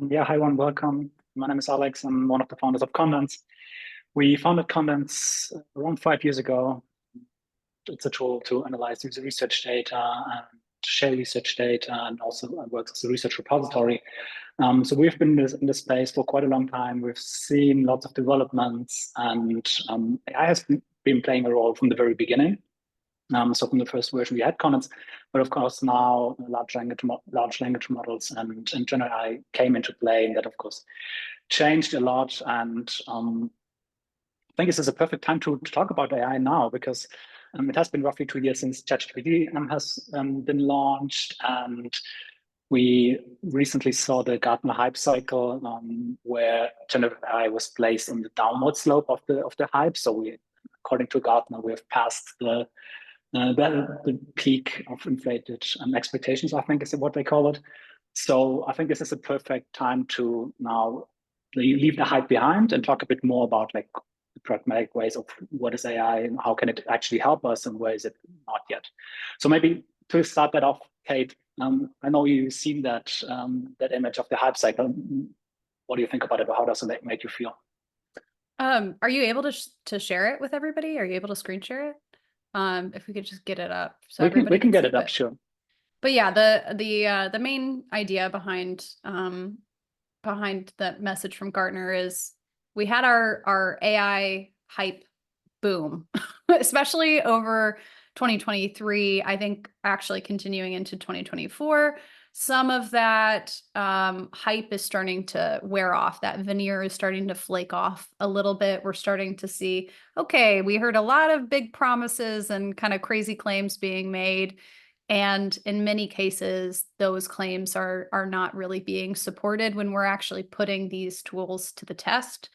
Yeah, hi, everyone. Welcome. My name is Alex. I'm one of the founders of Condense. We founded Condense around 5 years ago. It's a tool to analyze user research data and share research data, and also works as a research repository. So we've been in this space for quite a long time. We've seen lots of developments, and AI has been playing a role from the very beginning. So from the first version, we had comments, but of course now large language models and Gen AI came into play, and that of course changed a lot. And I think this is a perfect time to talk about AI now because it has been roughly 2 years since ChatGPT has been launched, and we recently saw the Gartner hype cycle where generative AI was placed on the downward slope of the hype. So according to Gartner, we have passed the peak of inflated expectations, I think is what they call it. So I think this is a perfect time to now leave the hype behind and talk a bit more about like the pragmatic ways of what is AI and how can it actually help us and where is it not yet. So maybe to start that off, Kate, I know you've seen that image of the hype cycle. What do you think about it? Or how does it make you feel? Are you able to share it with everybody? Are you able to screen share it? If we could just get it up so We everybody can can get see it up, it. sure. But yeah, the main idea behind the message from Gartner is we had our AI hype boom, especially over 2023, I think actually continuing into 2024. Some of that hype is starting to wear off. That veneer is starting to flake off a little bit. We're starting to see, okay, we heard a lot of big promises and kind of crazy claims being made. And in many cases, those claims are not really being supported when we're actually putting these tools to the test.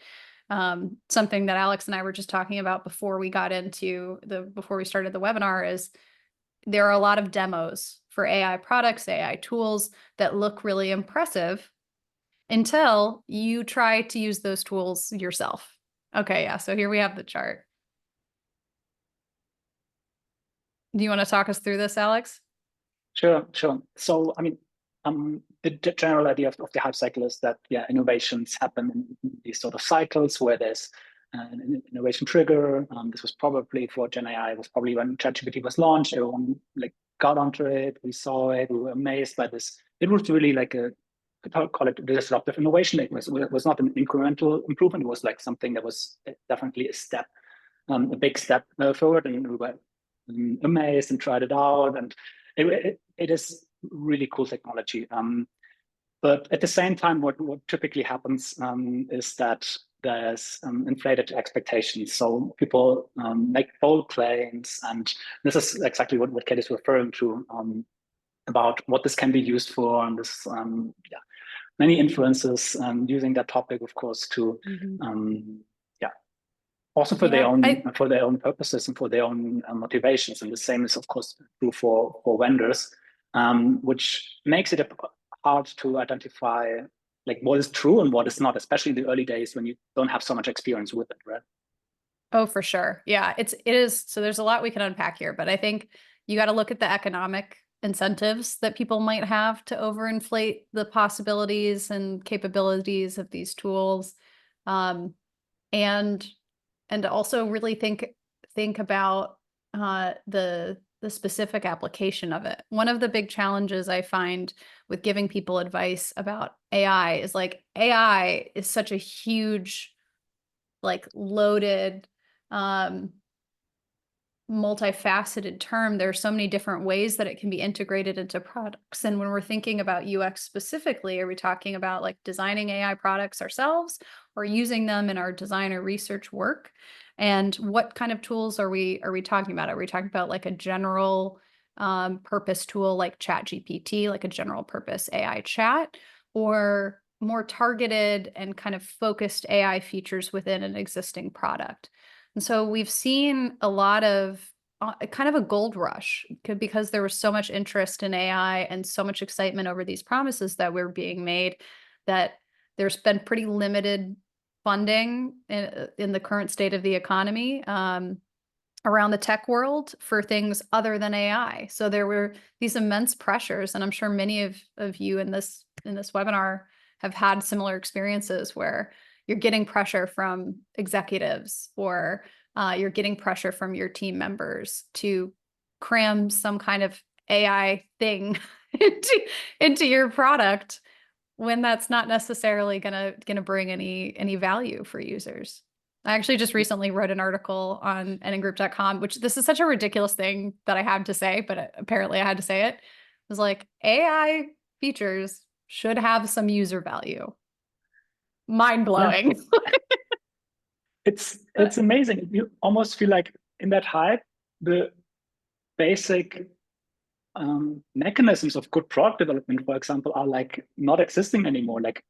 Something that Alex and I were just talking about before we started the webinar is there are a lot of demos for AI products, AI tools that look really impressive until you try to use those tools yourself. Okay, yeah, so here we have the chart. Do you want to talk us through this, Alex? Sure, sure. So, I mean, the general idea of the hype cycle is that, yeah, innovations happen in these sort of cycles where there's an innovation trigger. This was probably for Gen AI, it was probably when ChatGPT was launched. Everyone like got onto it. We saw it. We were amazed by this. It was really like I'd call it disruptive innovation. It was not an incremental improvement. It was like something that was definitely a big step forward, and we were amazed and tried it out. And it is really cool technology. But at the same time, what typically happens is that there's inflated expectations. So people make bold claims, and this is exactly what Kate is referring to about what this can be used for. And this, yeah, many influencers using that topic, of course, to yeah, also for Yeah, their own purposes and for their own motivations. And the same is of course true for vendors, which makes it hard to identify like what is true and what is not, especially in the early days when you don't have so much experience with it, right? Oh, for sure. Yeah, it is. So there's a lot we can unpack here, but I think you got to look at the economic incentives that people might have to overinflate the possibilities and capabilities of these tools. Um, and and also really think about the specific application of it. One of the big challenges I find with giving people advice about AI is like AI is such a huge, like loaded, um, multifaceted term. There are so many different ways that it can be integrated into products. And when we're thinking about UX specifically, are we talking about like designing AI products ourselves or using them in our design or research work? And what kind of tools are we talking about? Are we talking about like a general purpose tool like ChatGPT, like a general purpose AI chat, or more targeted and kind of focused AI features within an existing product? And so we've seen a lot of kind of a gold rush because there was so much interest in AI and so much excitement over these promises that were being made that there's been pretty limited funding in the current state of the economy around the tech world for things other than AI. So there were these immense pressures, and I'm sure many of you in this webinar have had similar experiences where you're getting pressure from executives or you're getting pressure from your team members to cram some kind of AI thing into your product when that's not necessarily gonna bring any value for users. I actually just recently wrote an article on nngroup.com, which this is such a ridiculous thing that I had to say, but apparently I had to say it. It was like, AI features should have some user value. Mind blowing. Yeah. It's amazing. You almost feel like in that hype, the basic mechanisms of good product development, for example, are like not existing anymore. Like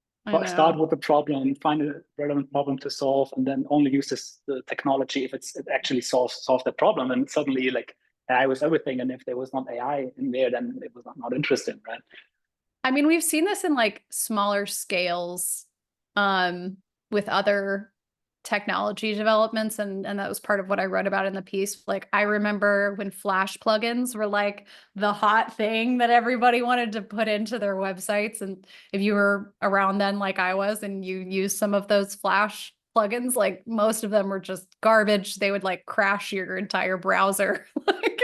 start with a problem, find a relevant problem to solve, and then only use the technology if it actually solves the problem. And suddenly, like AI was everything, and if there was not AI in there, then it was not interesting, right? I mean, we've seen this in like smaller scales with other technology developments, and that was part of what I wrote about in the piece. Like, I remember when Flash plugins were like the hot thing that everybody wanted to put into their websites. And if you were around then, like I was, and you used some of those Flash plugins, like most of them were just garbage. They would like crash your entire browser. Like,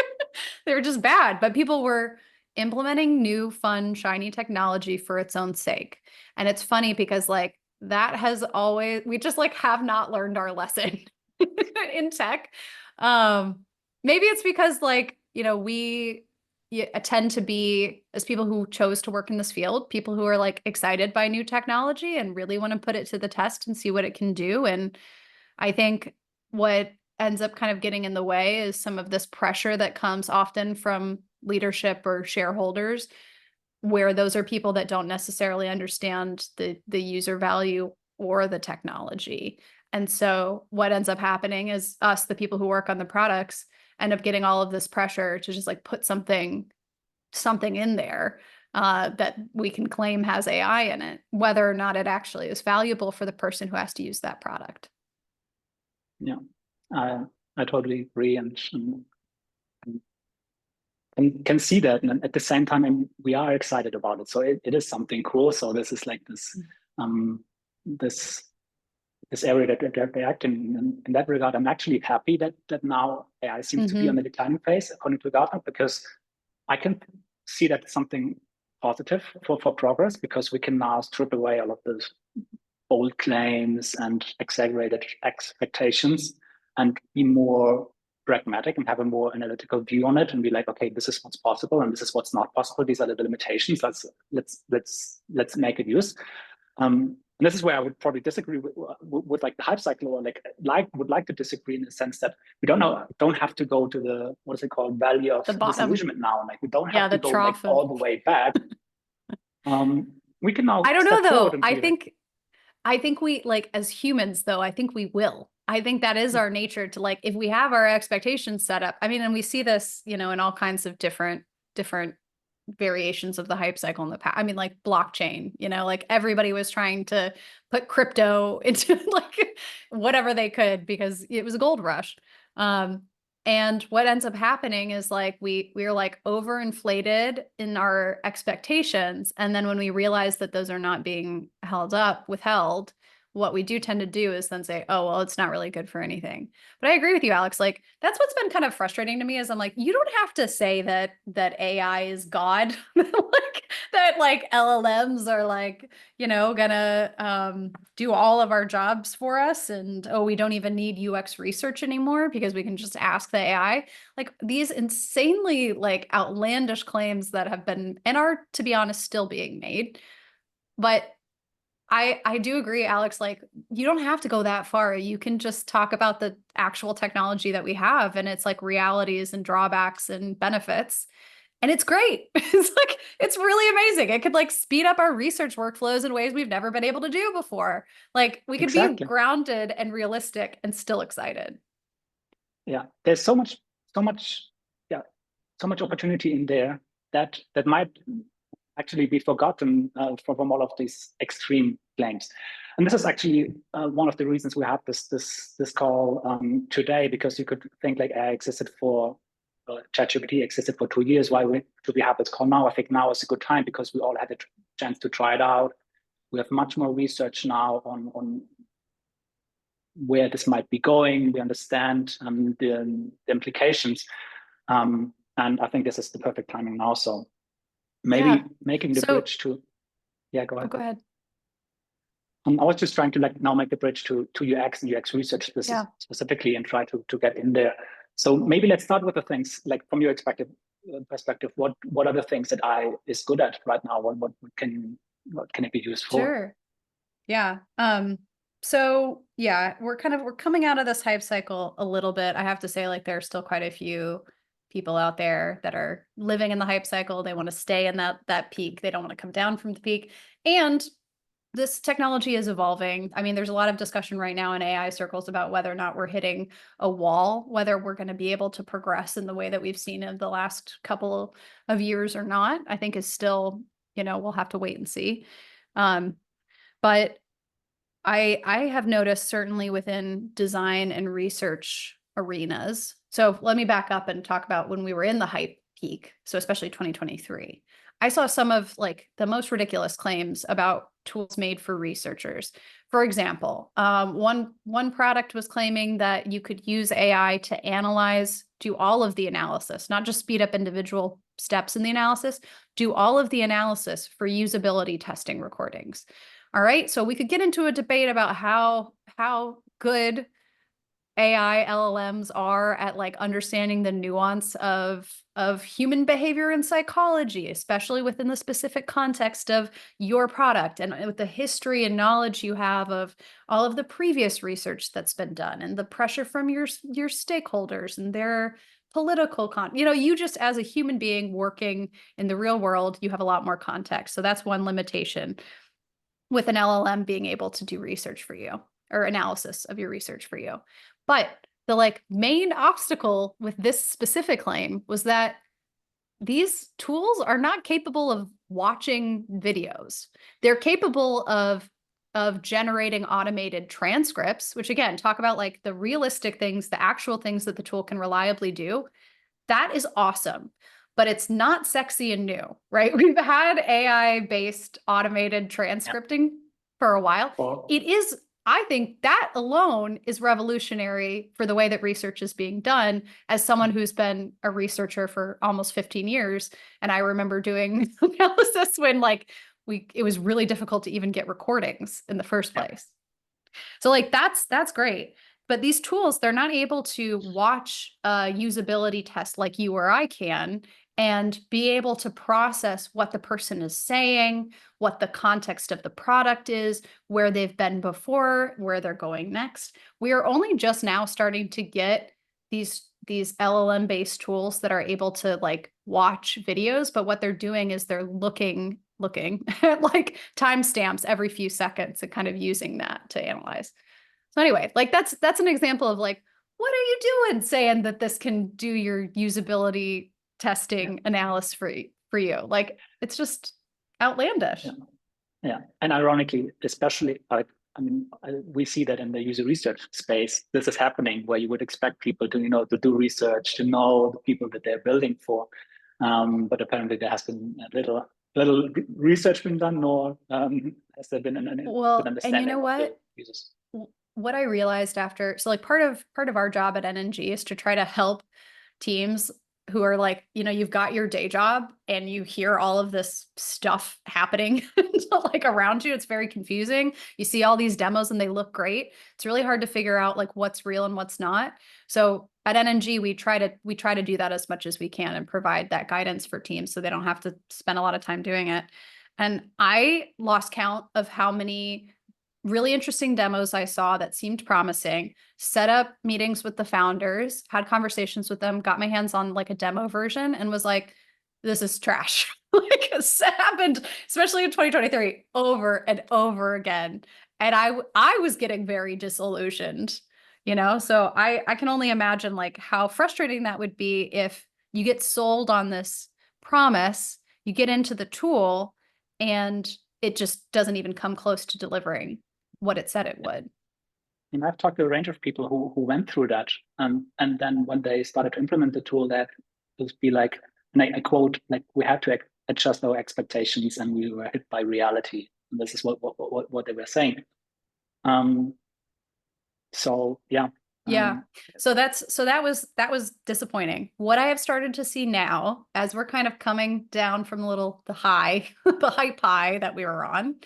they were just bad, but people were implementing new, fun, shiny technology for its own sake. And it's funny because like that has always, we just like have not learned our lesson in tech. Maybe it's because like, you know, we tend to be, as people who chose to work in this field, people who are like excited by new technology and really want to put it to the test and see what it can do. And I think what ends up kind of getting in the way is some of this pressure that comes often from leadership or shareholders, where those are people that don't necessarily understand the user value or the technology. And so what ends up happening is us, the people who work on the products, end up getting all of this pressure to just like put something in there that we can claim has AI in it, whether or not it actually is valuable for the person who has to use that product. Yeah, I totally agree, and can see that, and at the same time, and we are excited about it. So it is something cool. So this is like this area that they act in that regard. I'm actually happy that now AI seems to be on the declining phase, according to Gartner, because I can see that it's something positive for progress, because we can now strip away all of those bold claims and exaggerated expectations and be more pragmatic and have a more analytical view on it and be like, okay, this is what's possible and this is what's not possible. These are the limitations. Let's make it use. And this is where I would probably disagree with like the hype cycle, or would like to disagree in the sense that we don't have to go to the, what is it called, valley of disillusionment now. Like we don't have to go like all the way back. We can now. I don't know though. I think we, like, as humans though, I think we will. I think that is our nature to, like, if we have our expectations set up. I mean, and we see this, you know, in all kinds of different variations of the hype cycle in the past. I mean, like blockchain, you know, like everybody was trying to put crypto into like whatever they could because it was a gold rush. And what ends up happening is like we're like overinflated in our expectations. And then when we realize that those are not being withheld, what we do tend to do is then say, oh, well, it's not really good for anything. But I agree with you, Alex. Like, that's what's been kind of frustrating to me is I'm like, you don't have to say that AI is God, that like LLMs are like, you know, gonna do all of our jobs for us. And, oh, we don't even need UX research anymore because we can just ask the AI. Like these insanely like outlandish claims that have been, and are, to be honest, still being made. But I do agree, Alex, like you don't have to go that far. You can just talk about the actual technology that we have and it's like realities and drawbacks and benefits. And it's great. It's like, it's really amazing. It could like speed up our research workflows in ways we've never been able to do before. Like we could be grounded and realistic and still excited. Yeah, there's so much opportunity in there that might actually be forgotten from all of these extreme claims. And this is actually one of the reasons we had this call today, because you could think like AI existed for ChatGPT existed for 2 years. Why should we have this call now? I think now is a good time because we all had a chance to try it out. We have much more research now on where this might be going. We understand the implications. And I think this is the perfect timing now. So maybe making the bridge to, go ahead. Go ahead. I was just trying to now make the bridge to UX and UX research specifically and try to get in there. So maybe let's start with the things, like from your perspective, what are the things that AI is good at right now? What can it be used for? Sure. Yeah. So yeah, we're coming out of this hype cycle a little bit. I have to say, like, there are still quite a few people out there that are living in the hype cycle. They want to stay in that peak. They don't want to come down from the peak. And this technology is evolving. I mean, there's a lot of discussion right now in AI circles about whether or not we're hitting a wall, whether we're going to be able to progress in the way that we've seen in the last couple of years or not. I think is still, we'll have to wait and see. But I have noticed, certainly within design and research arenas. So let me back up and talk about when we were in the hype peak. So especially 2023, I saw some of like the most ridiculous claims about tools made for researchers. For example, one product was claiming that you could use AI to do all of the analysis, not just speed up individual steps in the analysis, do all of the analysis for usability testing recordings. All right, so we could get into a debate about how good AI LLMs are at like understanding the nuance of human behavior and psychology, especially within the specific context of your product and with the history and knowledge you have of all of the previous research that's been done and the pressure from your stakeholders and their political you just, as a human being working in the real world, you have a lot more context. So that's one limitation with an LLM being able to do research for you or analysis of your research for you. But the main obstacle with this specific claim was that these tools are not capable of watching videos. They're capable of generating automated transcripts, which again, talk about like the realistic things, the actual things that the tool can reliably do. That is awesome. But it's not sexy and new, right? We've had AI-based automated transcripting for a while. It is, I think that alone is revolutionary for the way that research is being done. As someone who's been a researcher for almost 15 years, and I remember doing analysis when it was really difficult to even get recordings in the first place. So that's great. But these tools, they're not able to watch a usability test like you or I can and be able to process what the person is saying, what the context of the product is, where they've been before, where they're going next. We are only just now starting to get these LLM-based tools that are able to like watch videos, but what they're doing is they're looking at like timestamps every few seconds and kind of using that to analyze. So anyway, like that's an example of like, what are you doing saying that this can do your usability testing analysis for you? Like, it's just outlandish. Yeah. And ironically, especially we see that in the user research space, this is happening where you would expect people to, to do research, to know the people that they're building for. But apparently there has been a little research been done, nor has there been an understanding and you know what? of the users. What I realized after, so like part of our job at NNG is to try to help teams who are like, you've got your day job and you hear all of this stuff happening like around you. It's very confusing. You see all these demos and they look great. It's really hard to figure out like what's real and what's not. So at NNG, we try to do that as much as we can and provide that guidance for teams so they don't have to spend a lot of time doing it. And I lost count of how many really interesting demos I saw that seemed promising, set up meetings with the founders, had conversations with them, got my hands on like a demo version and was like, this is trash. Like it's happened, especially in 2023, over and over again. And I was getting very disillusioned, so I can only imagine like how frustrating that would be if you get sold on this promise, you get into the tool and it just doesn't even come close to delivering what it said it would. And I've talked to a range of people who went through that. And then when they started to implement the tool, that would be like, and I quote, like, we had to adjust our expectations and we were hit by reality. And this is what they were saying. So yeah. Yeah. So that was disappointing. What I have started to see now, as we're kind of coming down from the high, the hype high that we were on,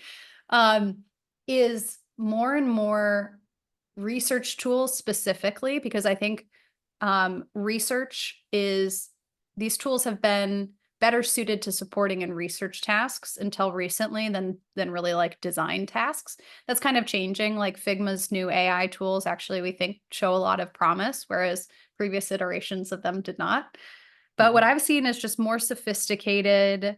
is more and more research tools specifically, because I think these tools have been better suited to supporting in research tasks until recently than really like design tasks. That's kind of changing. Like Figma's new AI tools actually, we think, show a lot of promise, whereas previous iterations of them did not. But what I've seen is just more sophisticated,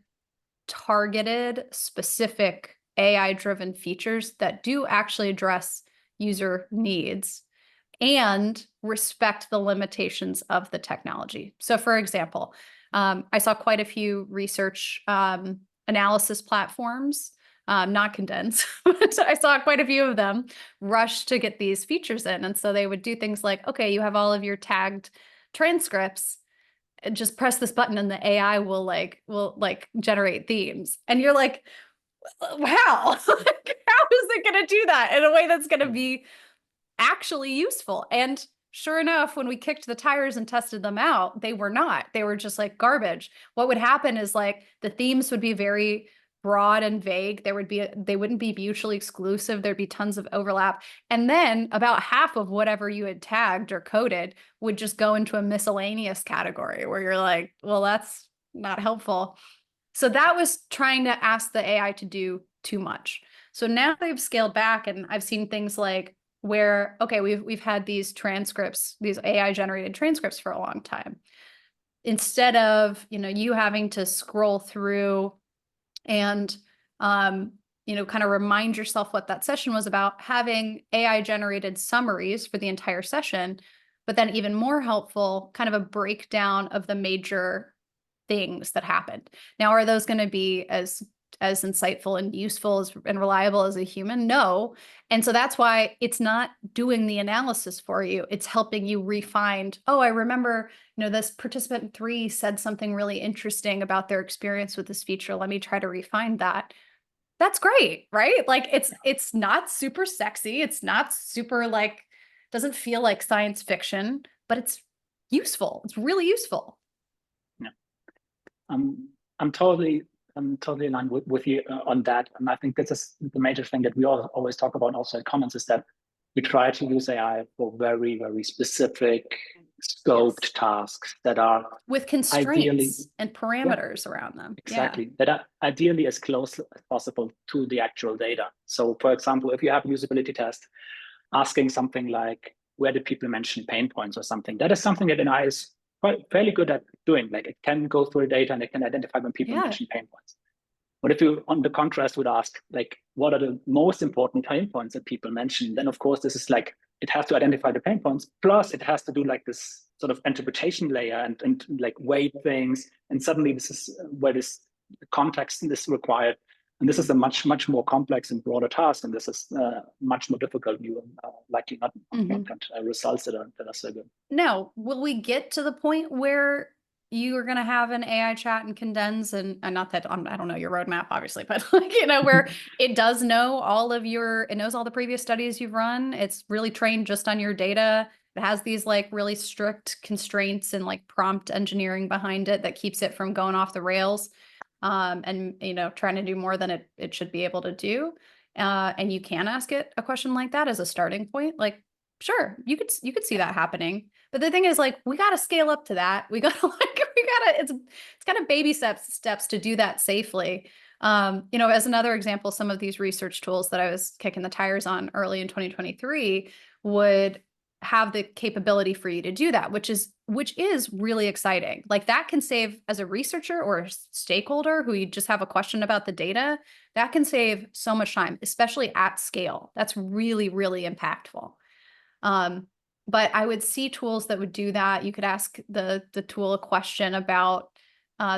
targeted, specific AI-driven features that do actually address user needs and respect the limitations of the technology. So for example, I saw quite a few research analysis platforms, not Condense, but I saw quite a few of them rush to get these features in. And so they would do things like, okay, you have all of your tagged transcripts, just press this button and the AI will generate themes. And you're like, how? How is it going to do that in a way that's going to be actually useful? And sure enough, when we kicked the tires and tested them out, they were not. They were just like garbage. What would happen is like the themes would be very broad and vague. They wouldn't be mutually exclusive. There'd be tons of overlap. And then about half of whatever you had tagged or coded would just go into a miscellaneous category where you're like, well, that's not helpful. So that was trying to ask the AI to do too much. So now they've scaled back, and I've seen things like where, okay, we've had these transcripts, these AI generated transcripts for a long time. Instead of, you having to scroll through and, kind of remind yourself what that session was about, having AI generated summaries for the entire session, but then even more helpful, kind of a breakdown of the major things that happened. Now, are those going to be as insightful and useful and reliable as a human? No. And so that's why it's not doing the analysis for you. It's helping you refine. Oh, I remember, this participant 3 said something really interesting about their experience with this feature. Let me try to refine that. That's great, right? Like it's not super sexy. It's not super doesn't feel like science fiction, but it's useful. It's really useful. Yeah. I'm totally aligned with you on that. And I think this is the major thing that we always talk about also at Commons, is that we try to use AI for very, very specific scoped tasks that are with constraints and parameters around them. Exactly. That are ideally as close as possible to the actual data. So for example, if you have a usability test asking something like, where did people mention pain points or something? That is something that AI is fairly good at doing. Like it can go through the data and it can identify when people mention pain points. But if you, on the contrast, would ask, like, what are the most important pain points that people mention? Then, of course, this is like, it has to identify the pain points. Plus, it has to do like this sort of interpretation layer and like weight things. And suddenly, this is where this context is required. And this is a much more complex and broader task. And this is much more difficult. You likely not get results that are so good. No, will we get to the point where you are going to have an AI chat and Condense, and not that I don't know your roadmap, obviously, but where it does know it knows all the previous studies you've run. It's really trained just on your data. It has these like really strict constraints and like prompt engineering behind it that keeps it from going off the rails, and trying to do more than it should be able to do. And you can ask it a question like that as a starting point. Like, sure, you could see that happening. But the thing is, like, we got to scale up to that. It's kind of baby steps to do that safely. As another example, some of these research tools that I was kicking the tires on early in 2023 would have the capability for you to do that, which is really exciting. Like that can save, as a researcher or a stakeholder who you just have a question about the data, that can save so much time, especially at scale. That's really, really impactful. But I would see tools that would do that. You could ask the tool a question about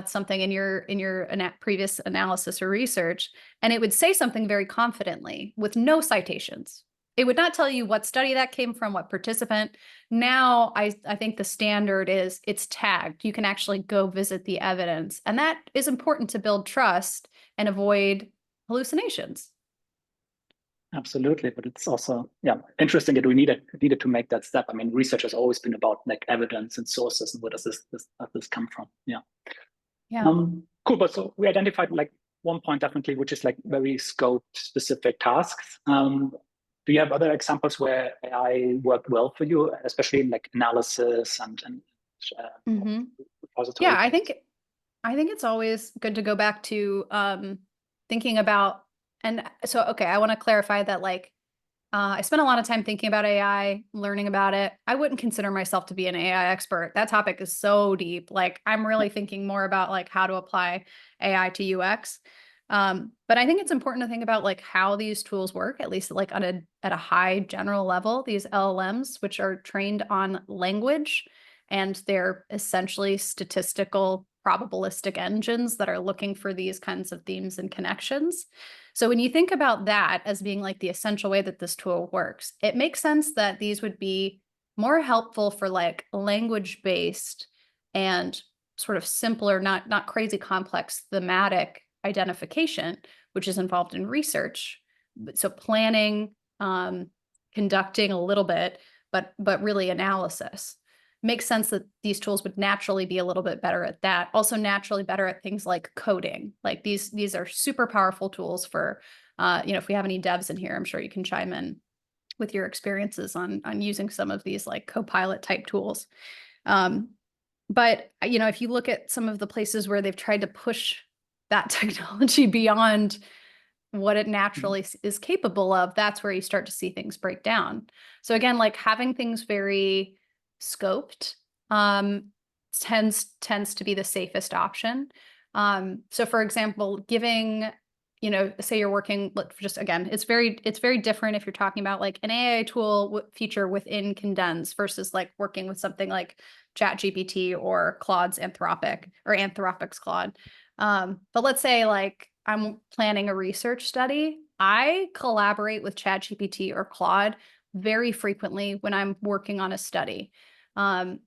something in your previous analysis or research, and it would say something very confidently with no citations. It would not tell you what study that came from, what participant. Now, I think the standard is it's tagged. You can actually go visit the evidence. And that is important to build trust and avoid hallucinations. Absolutely, but it's also interesting that we needed to make that step. I mean, research has always been about like evidence and sources, and where does this come from? Yeah. Yeah. Cool. But so we identified like one point definitely, which is like very scoped specific tasks. Do you have other examples where AI worked well for you, especially in like analysis and Hmm. repository Yeah, things? I think it's always good to go back to thinking about, and so okay, I want to clarify that like I spent a lot of time thinking about AI, learning about it. I wouldn't consider myself to be an AI expert. That topic is so deep. Like I'm Yeah. really thinking more about like how to apply AI to UX. But I think it's important to think about like how these tools work, at least like on at a high general level. These LLMs, which are trained on language, and they're essentially statistical probabilistic engines that are looking for these kinds of themes and connections. So when you think about that as being like the essential way that this tool works, it makes sense that these would be more helpful for like language-based and sort of simpler, not crazy complex thematic identification, which is involved in research. So planning, conducting a little bit, but really analysis. Makes sense that these tools would naturally be a little bit better at that. Also naturally better at things like coding. Like these are super powerful tools for, if we have any devs in here, I'm sure you can chime in with your experiences on using some of these like Copilot type tools. Um, but if you look at some of the places where they've tried to push that technology beyond what it Mhm. naturally is capable of, that's where you start to see things break down. So again, like having things very scoped um, tends to be the safest option. So for example, giving, say you're working, just again, it's very different if you're talking about like an AI tool feature within Condense versus like working with something like ChatGPT or Claude's Anthropic or Anthropic's Claude. But let's say like I'm planning a research study. I collaborate with ChatGPT or Claude very frequently when I'm working on a study, um,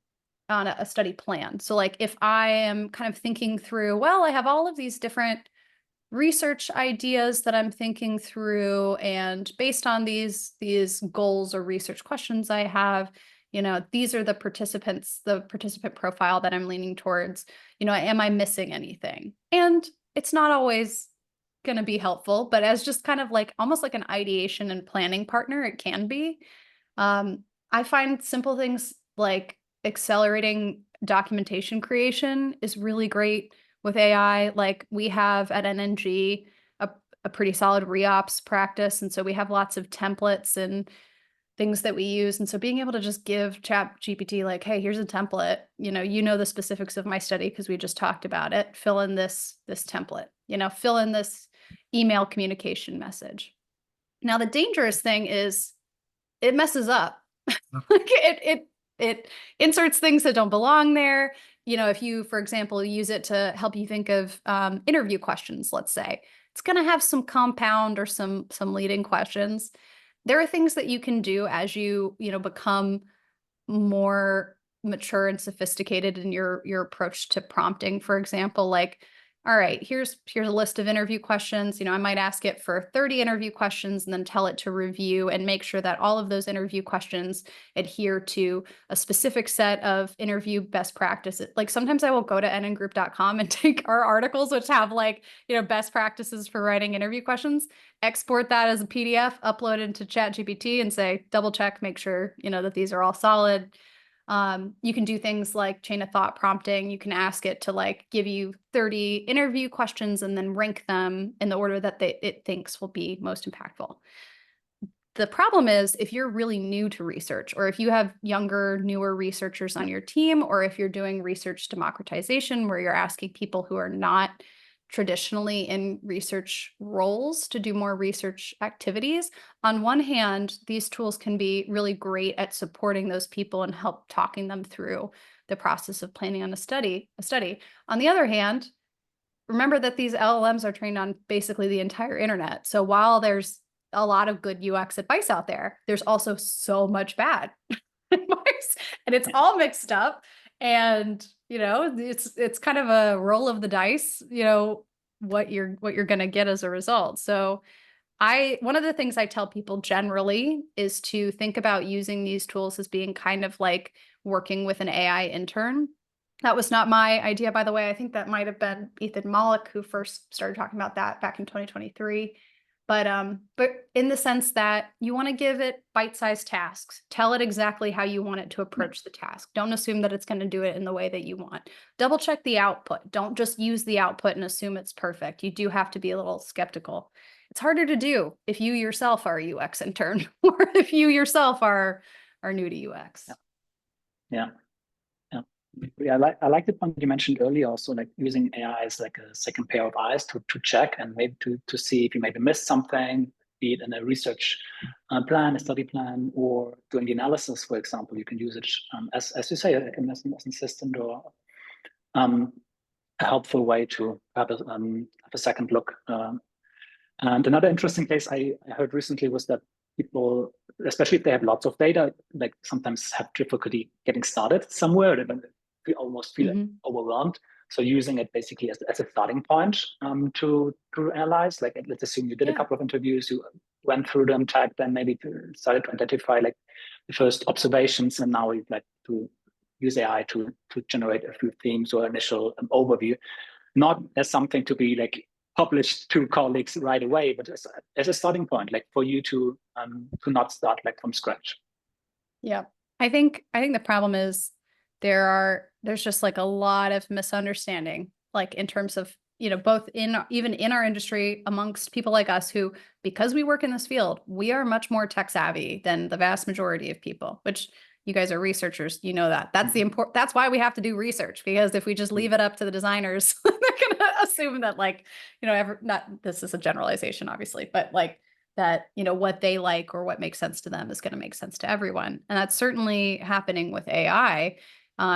on a study plan. So like if I am kind of thinking through, well, I have all of these different research ideas that I'm thinking through, and based on these goals or research questions I have, these are the participant profile that I'm leaning towards. Am I missing anything? And it's not always going to be helpful, but as just kind of like almost like an ideation and planning partner, it can be. I find simple things like accelerating documentation creation is really great with AI. Like we have at NNG a pretty solid reops practice. And so we have lots of templates and things that we use. And so being able to just give Chat GPT like, hey, here's a template, the specifics of my study because we just talked about it. Fill in this template, fill in this email communication message. Now the dangerous thing is it messes up. Like it inserts things that don't belong there. If you, for example, use it to help you think of interview questions, let's say, it's going to have some compound or some leading questions. There are things that you can do as you become more mature and sophisticated in your approach to prompting, for example, like, all right, here's a list of interview questions. I might ask it for 30 interview questions and then tell it to review and make sure that all of those interview questions adhere to a specific set of interview best practices. Like sometimes I will go to nngroup.com and take our articles, which have like, best practices for writing interview questions, export that as a PDF, upload it into ChatGPT and say, double check, make sure, that these are all solid. You can do things like chain of thought prompting. You can ask it to like give you 30 interview questions and then rank them in the order that it thinks will be most impactful. The problem is if you're really new to research, or if you have younger, newer researchers on your team, or if you're doing research democratization where you're asking people who are not traditionally in research roles to do more research activities. On one hand, these tools can be really great at supporting those people and help talking them through the process of planning on a study. On the other hand, remember that these LLMs are trained on basically the entire internet. So while there's a lot of good UX advice out there, there's also so much bad advice, and it's all mixed up. And it's kind of a roll of the dice. What you're going to get as a result. So one of the things I tell people generally is to think about using these tools as being kind of like working with an AI intern. That was not my idea, by the way. I think that might have been Ethan Mollick who first started talking about that back in 2023. But in the sense that you want to give it bite-sized tasks, tell it exactly how you want it to approach the task. Don't assume that it's going to do it in the way that you want. Double check the output. Don't just use the output and assume it's perfect. You do have to be a little skeptical. It's harder to do if you yourself are a UX intern or if you yourself are new to UX. Yeah. Yeah, I like the point you mentioned earlier also, like using AI as like a second pair of eyes to check and maybe to see if you maybe missed something, be it in a research plan, a study plan, or doing the analysis, for example. You can use it as you say, like as an assistant or a helpful way to have a second look. And another interesting case I heard recently was that people, especially if they have lots of data, like sometimes have difficulty getting started somewhere. We almost feel overwhelmed. So using it basically as a starting point to analyze, like let's assume you did a couple of interviews, you went through them, tagged them, maybe started to identify like the first observations, and now you'd like to use AI to generate a few themes or initial overview, not as something to be like published to colleagues right away, but as a starting point, like for you to not start like from scratch. Yeah, I think the problem is there's just like a lot of misunderstanding, like in terms of, both even in our industry amongst people like us who, because we work in this field, we are much more tech savvy than the vast majority of people, which you guys are researchers, that's why we have to do research, because if we just leave it up to the designers, they're going to assume that like, not, this is a generalization obviously, but like that, what they like or what makes sense to them is going to make sense to everyone. And that's certainly happening with AI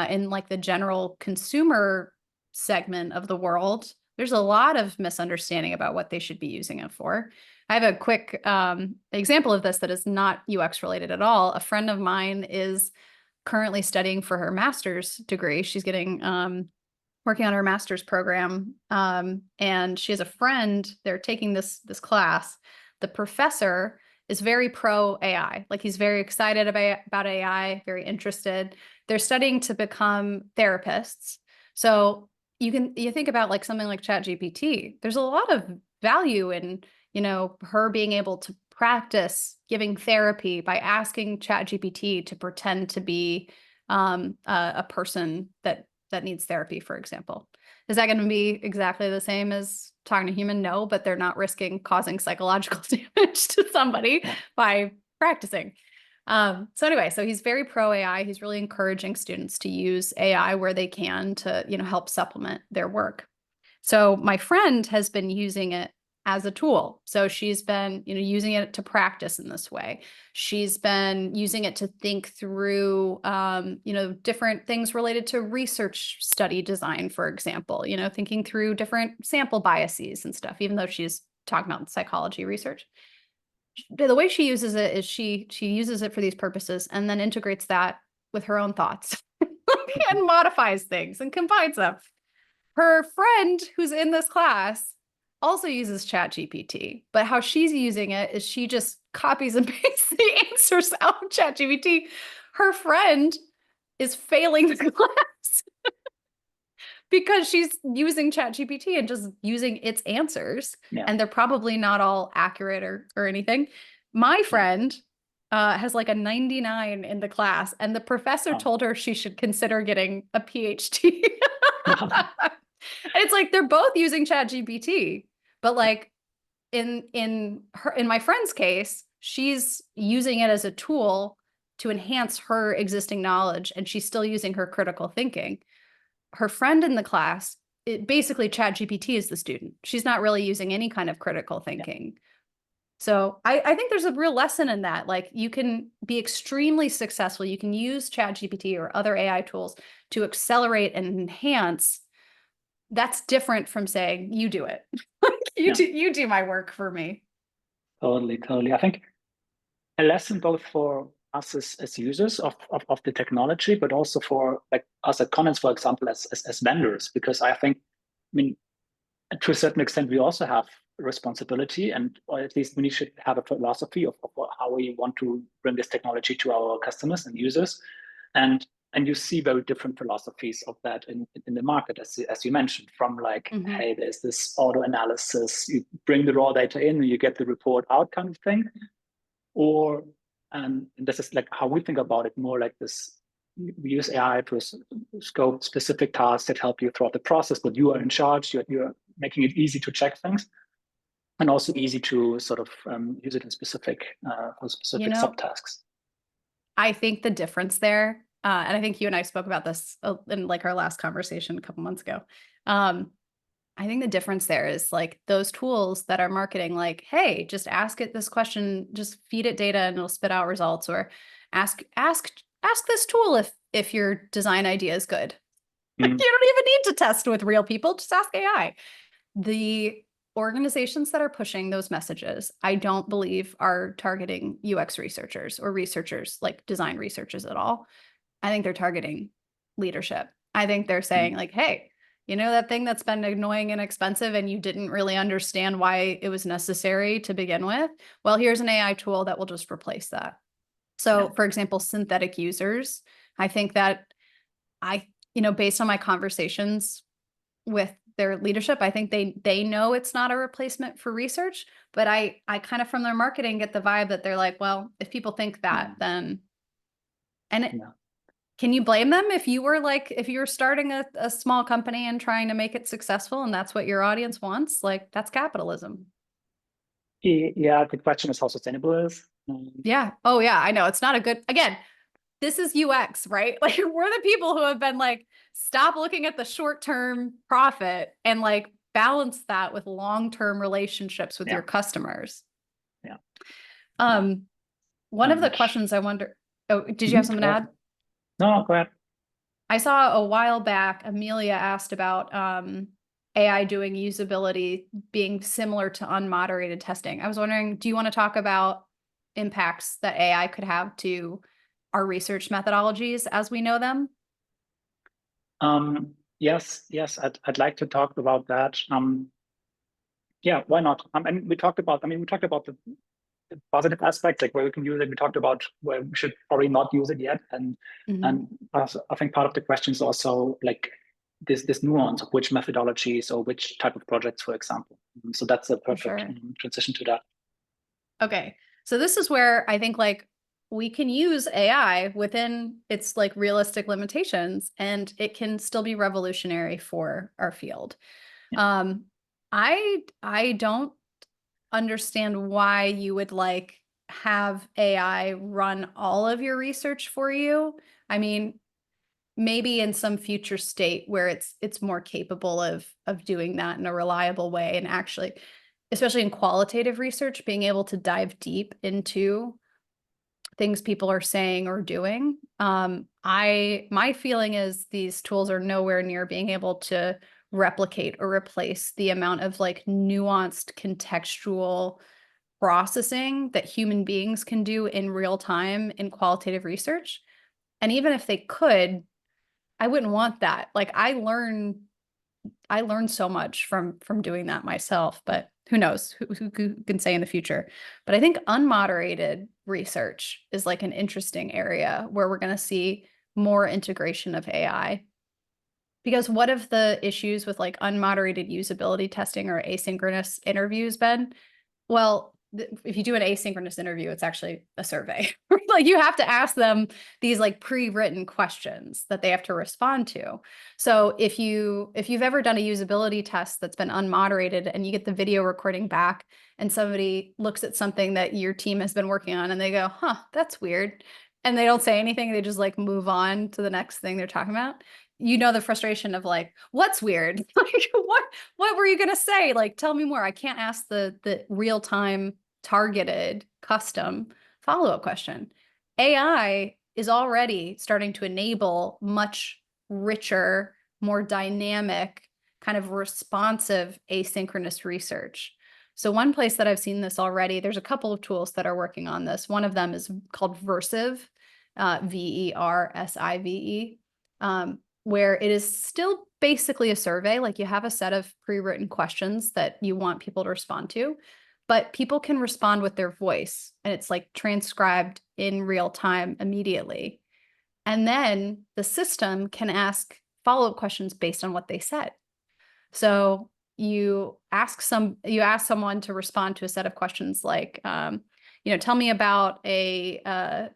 in like the general consumer segment of the world. There's a lot of misunderstanding about what they should be using it for. I have a quick example of this that is not UX related at all. A friend of mine is currently studying for her master's degree. She's getting working on her master's program, and she has a friend. They're taking this class. The professor is very pro AI. Like he's very excited about AI, very interested. They're studying to become therapists. So you think about like something like ChatGPT. There's a lot of value in, her being able to practice giving therapy by asking ChatGPT to pretend to be a person that needs therapy, for example. Is that going to be exactly the same as talking to a human? No, but they're not risking causing psychological damage to somebody by practicing. So anyway, so he's very pro AI. He's really encouraging students to use AI where they can to, help supplement their work. So my friend has been using it as a tool. So she's been, using it to practice in this way. She's been using it to think through, different things related to research study design, for example, thinking through different sample biases and stuff, even though she's talking about psychology research. The way she uses it is she uses it for these purposes and then integrates that with her own thoughts and modifies things and combines them. Her friend who's in this class also uses ChatGPT, but how she's using it is she just copies and pastes the answers out of ChatGPT. Her friend is failing the class because she's using ChatGPT and just using its answers, and they're probably not all accurate or anything. My friend has like a 99 in the class, and the professor told her she should consider getting a PhD. It's like they're both using ChatGPT, but like in my friend's case, she's using it as a tool to enhance her existing knowledge, and she's still using her critical thinking. Her friend in the class, basically ChatGPT is the student. She's not really using any kind of critical thinking. So I think there's a real lesson in that. Like you can be extremely successful. You can use ChatGPT or other AI tools to accelerate and enhance. That's different from saying, you do it. You do my work for me. Totally. I think a lesson both for us as users of the technology, but also for like us at Condens, for example, as vendors, because I think, to a certain extent, we also have responsibility, or at least we should have a philosophy of how we want to bring this technology to our customers and users. And you see very different philosophies of that in the market, as you mentioned, from like, hey, there's this auto analysis, you bring the raw data in, and you get the report out kind of thing. Or, and this is like how we think about it, more like this, we use AI to scope specific tasks that help you throughout the process, but you are in charge, you're making it easy to check things, and also easy to sort of use it in specific subtasks. I think the difference there, and I think you and I spoke about this in like our last conversation a couple months ago. I think the difference there is like those tools that are marketing, like, hey, just ask it this question, just feed it data and it'll spit out results, or ask this tool if your design idea is good. You don't even need to test with real people, just ask AI. The organizations that are pushing those messages, I don't believe are targeting UX researchers or researchers like design researchers at all. I think they're targeting leadership. I think they're saying like, hey, you know, that thing that's been annoying and expensive and you didn't really understand why it was necessary to begin with. Well, here's an AI tool that will just replace that. So for example, synthetic users, I think that based on my conversations with their leadership, I think they know it's not a replacement for research, but I kind of from their marketing get the vibe that they're like, well, if people think that, then, can you blame them if you were starting a small company and trying to make it successful and that's what your audience wants? Like, that's capitalism. Yeah, the question is how sustainable it is. Yeah. Oh yeah, I know. It's not a good, again, this is UX, right? Like we're the people who have been like, stop looking at the short-term profit and like balance that with long-term relationships with your customers. Yeah. One of the questions I wonder, did you have something to add? No, go ahead. I saw a while back, Amelia asked about AI doing usability being similar to unmoderated testing. I was wondering, do you want to talk about impacts that AI could have to our research methodologies as we know them? Yes, I'd like to talk about that. Yeah, why not? We talked about the positive aspects, like where we can use it. We talked about where we should probably not use it yet, and also, I think part of the question is also like this nuance of which methodologies or which type of projects, for example. So that's a perfect transition to that. Okay, so this is where I think like we can use AI within its like realistic limitations, and it can still be revolutionary for our field. I don't understand why you would like have AI run all of your research for you. I mean, maybe in some future state where it's more capable of doing that in a reliable way, and actually, especially in qualitative research, being able to dive deep into things people are saying or doing. My feeling is these tools are nowhere near being able to replicate or replace the amount of like nuanced contextual processing that human beings can do in real time in qualitative research. And even if they could, I wouldn't want that. Like I learned so much from doing that myself, but who knows who can say in the future. But I think unmoderated research is like an interesting area where we're going to see more integration of AI. Because what have the issues with like unmoderated usability testing or asynchronous interviews been? Well, if you do an asynchronous interview, it's actually a survey. Like you have to ask them these like pre-written questions that they have to respond to. So if you've ever done a usability test that's been unmoderated and you get the video recording back and somebody looks at something that your team has been working on and they go, huh, that's weird. And they don't say anything, they just like move on to the next thing they're talking about. You know, the frustration of like, what's weird? Like, what were you going to say? Like, tell me more. I can't ask the real-time targeted custom follow-up question. AI is already starting to enable much richer, more dynamic, kind of responsive asynchronous research. So one place that I've seen this already, there's a couple of tools that are working on this. One of them is called Versive, Versive, where it is still basically a survey. Like you have a set of pre-written questions that you want people to respond to, but people can respond with their voice, and it's like transcribed in real time immediately. And then the system can ask follow-up questions based on what they said. So you ask someone to respond to a set of questions like, tell me about the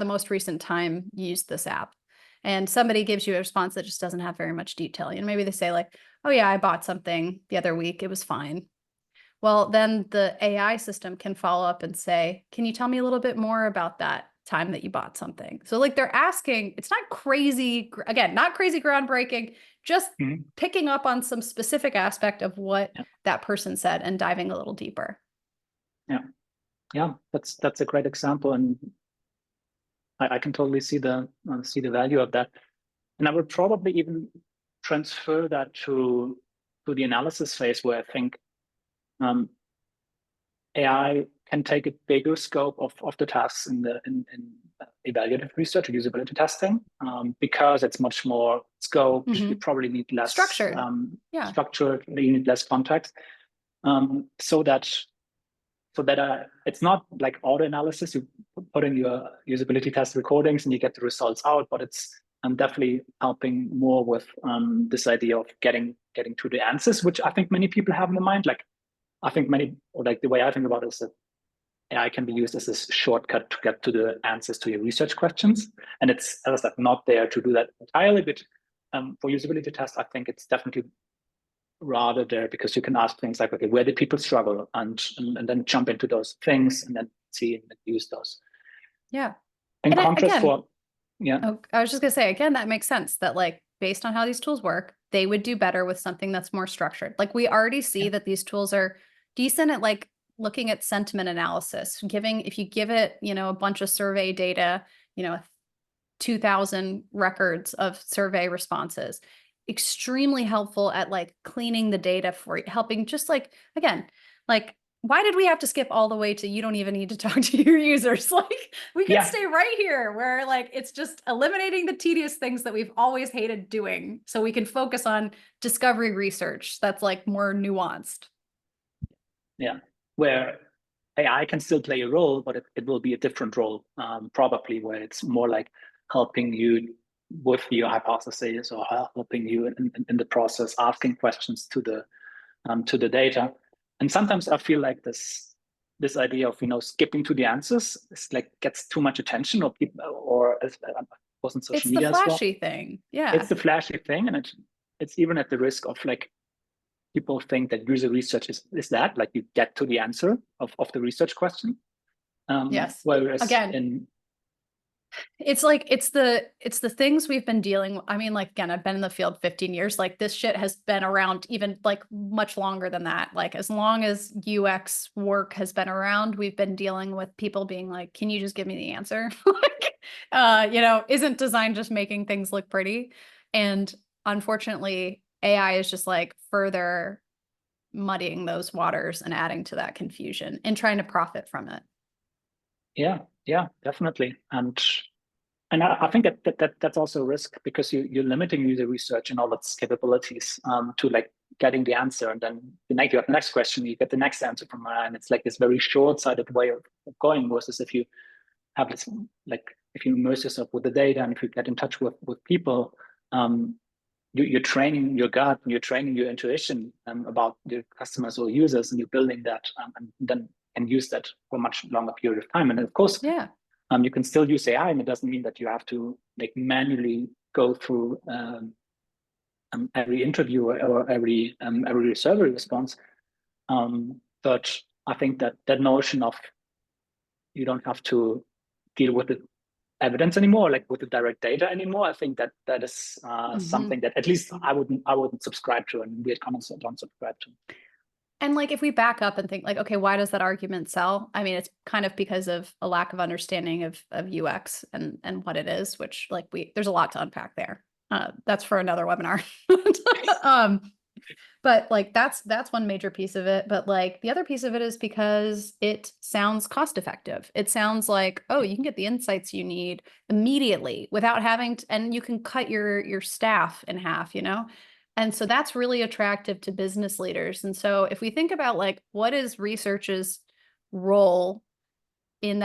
most recent time you used this app. And somebody gives you a response that just doesn't have very much detail. Maybe they say like, oh yeah, I bought something the other week. It was fine. Well, then the AI system can follow up and say, can you tell me a little bit more about that time that you bought something? So like they're asking, it's not crazy, again, not crazy groundbreaking, just picking up on some specific aspect of what that person said and diving a little deeper. Yeah, that's a great example, and I can totally see the value of that. And I would probably even transfer that to the analysis phase, where I think AI can take a bigger scope of the tasks in evaluative research or usability testing, because it's much more scoped. You probably need less structured. You need less context, so that it's not like auto analysis. You put in your usability test recordings and you get the results out, but it's definitely helping more with this idea of getting to the answers, which I think many people have in mind. Like I think the way I think about it is that AI can be used as a shortcut to get to the answers to your research questions. And it's, as I said, not there to do that entirely, but for usability tests, I think it's definitely rather there, because you can ask things like, okay, where did people struggle? And then jump into those things and then see and use those. Yeah. In contrast I was just gonna say, again, that makes sense that like, based on how these tools work, they would do better with something that's more structured. Like we already see that these tools are decent at like looking at sentiment analysis, if you give it, a bunch of survey data, 2,000 records of survey responses, extremely helpful at like cleaning the data for you, helping just like, again, like, why did we have to skip all the way to you don't even need to talk to your users? Like we can stay right here where like it's just eliminating the tedious things that we've always hated doing, so we can focus on discovery research that's like more nuanced. Yeah, where AI can still play a role, but it will be a different role, probably, where it's more like helping you with your hypothesis, or helping you in the process, asking questions to the data. And sometimes I feel like this idea of skipping to the answers is like gets too much attention, or people, or wasn't social media. It's the flashy thing. Yeah, it's the flashy thing, and it's even at the risk of like people think that user research is that like you get to the answer of the research question. Yes. Whereas again, it's like it's the things we've been dealing. I mean, like again, I've been in the field 15 years. Like this shit has been around even like much longer than that. Like as long as UX work has been around, we've been dealing with people being like, "Can you just give me the answer?" Like, isn't design just making things look pretty? And unfortunately, AI is just like further muddying those waters and adding to that confusion and trying to profit from it. Yeah, definitely. And I think that's also a risk, because you're limiting user research and all its capabilities to like getting the answer, and then you have the next question, you get the next answer from AI, and it's like this very short-sighted way of going, versus if you have this, like if you immerse yourself with the data, and if you get in touch with people, you're training your gut, and you're training your intuition about your customers or users, and you're building that, and then can use that for a much longer period of time. And of course, you can still use AI, and it doesn't mean that you have to like manually go through every interview or every survey response. But I think that notion of you don't have to deal with the evidence anymore, like with the direct data anymore, I think that is something that at least I wouldn't subscribe to, and we at Commons don't subscribe to. And like, if we back up and think like, okay, why does that argument sell? I mean, it's kind of because of a lack of understanding of UX and what it is, which like there's a lot to unpack there. That's for another webinar. But like, that's one major piece of it. But like the other piece of it is because it sounds cost effective. It sounds like, oh, you can get the insights you need immediately without having to, and you can cut your staff in half, And so that's really attractive to business leaders. And so if we think about like, what is research's role in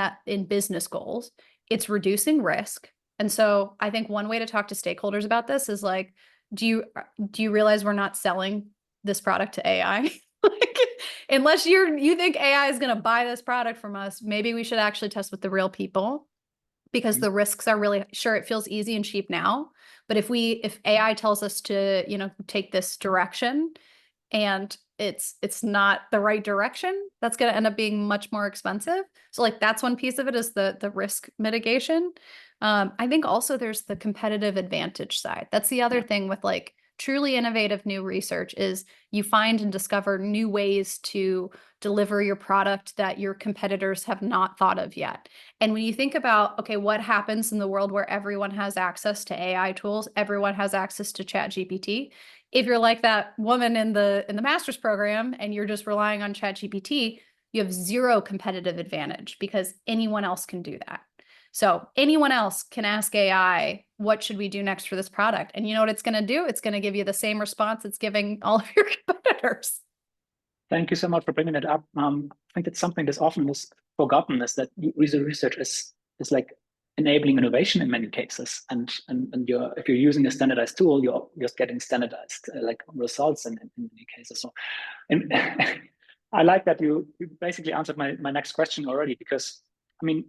business goals, it's reducing risk. And so I think one way to talk to stakeholders about this is like, do you realize we're not selling this product to AI? Like, unless you think AI is going to buy this product from us, maybe we should actually test with the real people, because the risks are really, sure, it feels easy and cheap now, but if AI tells us to, take this direction and it's not the right direction, that's going to end up being much more expensive. So like that's one piece of it, is the risk mitigation. I think also there's the competitive advantage side. That's the other thing with like truly innovative new research, is you find and discover new ways to deliver your product that your competitors have not thought of yet. And when you think about, okay, what happens in the world where everyone has access to AI tools, everyone has access to ChatGPT. If you're like that woman in the master's program and you're just relying on ChatGPT, you have zero competitive advantage because anyone else can do that. So anyone else can ask AI, what should we do next for this product? And you know what it's going to do? It's going to give you the same response it's giving all of your competitors. Thank you so much for bringing it up. I think it's something that's often is forgotten, is that user research is like enabling innovation in many cases. And if you're using a standardized tool, you're just getting standardized like results in many cases. So, and I like that you basically answered my next question already, because I mean,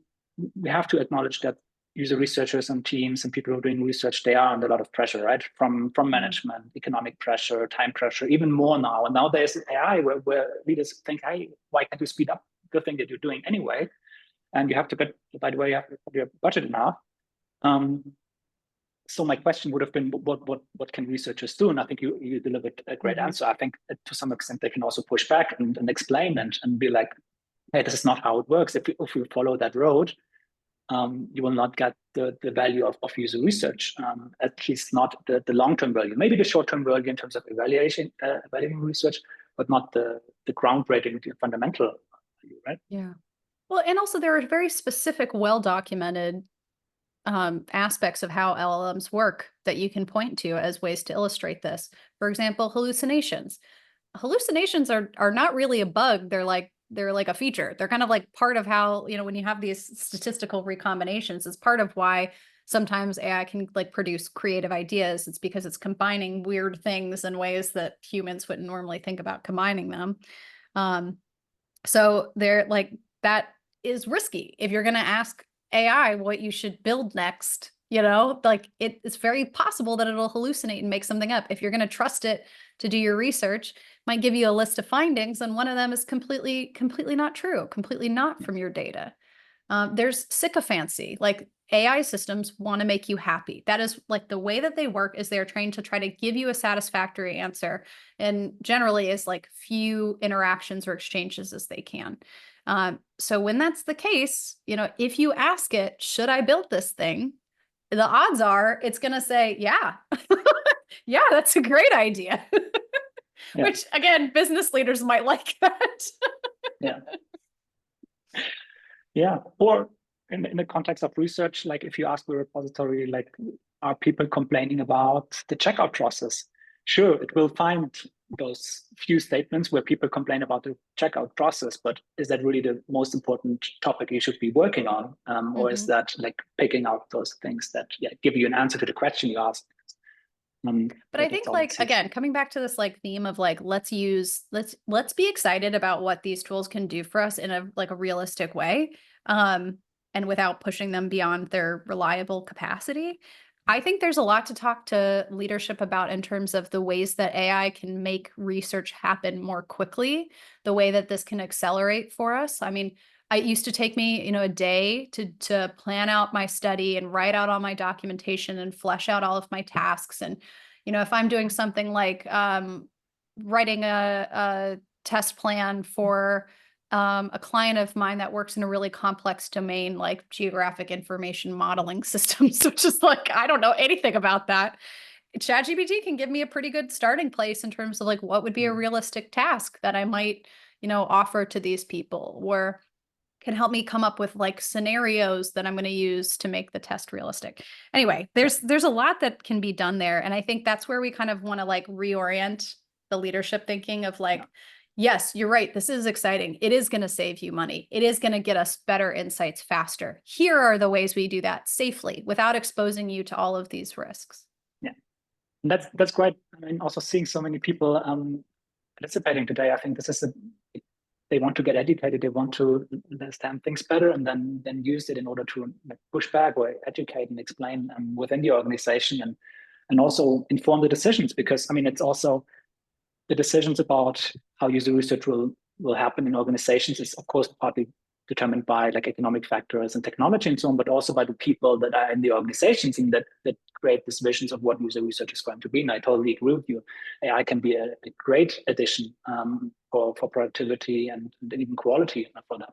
we have to acknowledge that user researchers and teams and people who are doing research, they are under a lot of pressure, right? From management, economic pressure, time pressure, even more now. And now there's AI where leaders think, hey, why can't you speed up the thing that you're doing anyway? And you have to get, by the way, you have to put your budget enough. So my question would have been, what can researchers do? And I think you delivered a great answer. I think to some extent they can also push back and explain and be like, hey, this is not how it works. If you follow that road, you will not get the value of user research, at least not the long-term value. Maybe the short-term value in terms of evaluating research, but not the groundbreaking fundamental value, right? Yeah. Well, and also there are very specific, well-documented aspects of how LLMs work that you can point to as ways to illustrate this. For example, hallucinations. Hallucinations are not really a bug. They're like a feature. They're kind of like part of how, when you have these statistical recombinations, it's part of why sometimes AI can like produce creative ideas. It's because it's combining weird things in ways that humans wouldn't normally think about combining them. So they're like, that is risky. If you're going to ask AI what you should build next, like it's very possible that it'll hallucinate and make something up. If you're going to trust it to do your research, might give you a list of findings, and one of them is completely not true, completely not from your data. There's sycophancy. Like AI systems want to make you happy. That is like the way that they work, is they're trained to try to give you a satisfactory answer, and generally is like few interactions or exchanges as they can. So when that's the case, if you ask it, should I build this thing? The odds are it's going to say, yeah, yeah, that's a great idea. Yeah. Which again, business leaders might like that. Yeah. Yeah. Or in the context of research, like if you ask the repository, like, are people complaining about the checkout process? Sure, it will find those few statements where people complain about the checkout process, but is that really the most important topic you should be working on? Or is that like picking out those things that give you an answer to the question you asked? But I think like, again, coming back to this like theme of like, let's be excited about what these tools can do for us in a realistic way. And without pushing them beyond their reliable capacity. I think there's a lot to talk to leadership about in terms of the ways that AI can make research happen more quickly, the way that this can accelerate for us. I mean, it used to take me, a day to plan out my study and write out all my documentation and flesh out all of my tasks. And, if I'm doing something like writing a test plan for a client of mine that works in a really complex domain, like geographic information modeling systems, which is like, I don't know anything about that. ChatGPT can give me a pretty good starting place in terms of like, what would be a realistic task that I might, offer to these people, or can help me come up with like scenarios that I'm going to use to make the test realistic. Anyway, there's a lot that can be done there. And I think that's where we kind of want to like reorient the leadership thinking of like, yes, you're right. This is exciting. It is going to save you money. It is going to get us better insights faster. Here are the ways we do that safely without exposing you to all of these risks. Yeah, and that's great. I mean, also seeing so many people participating today, I think this is they want to get educated, they want to understand things better, and then use it in order to push back or educate and explain within the organization, and also inform the decisions. Because I mean, it's also the decisions about how user research will happen in organizations is of course partly determined by like economic factors and technology and so on, but also by the people that are in the organizations and that create these visions of what user research is going to be. And I totally agree with you. AI can be a great addition for productivity and even quality for that.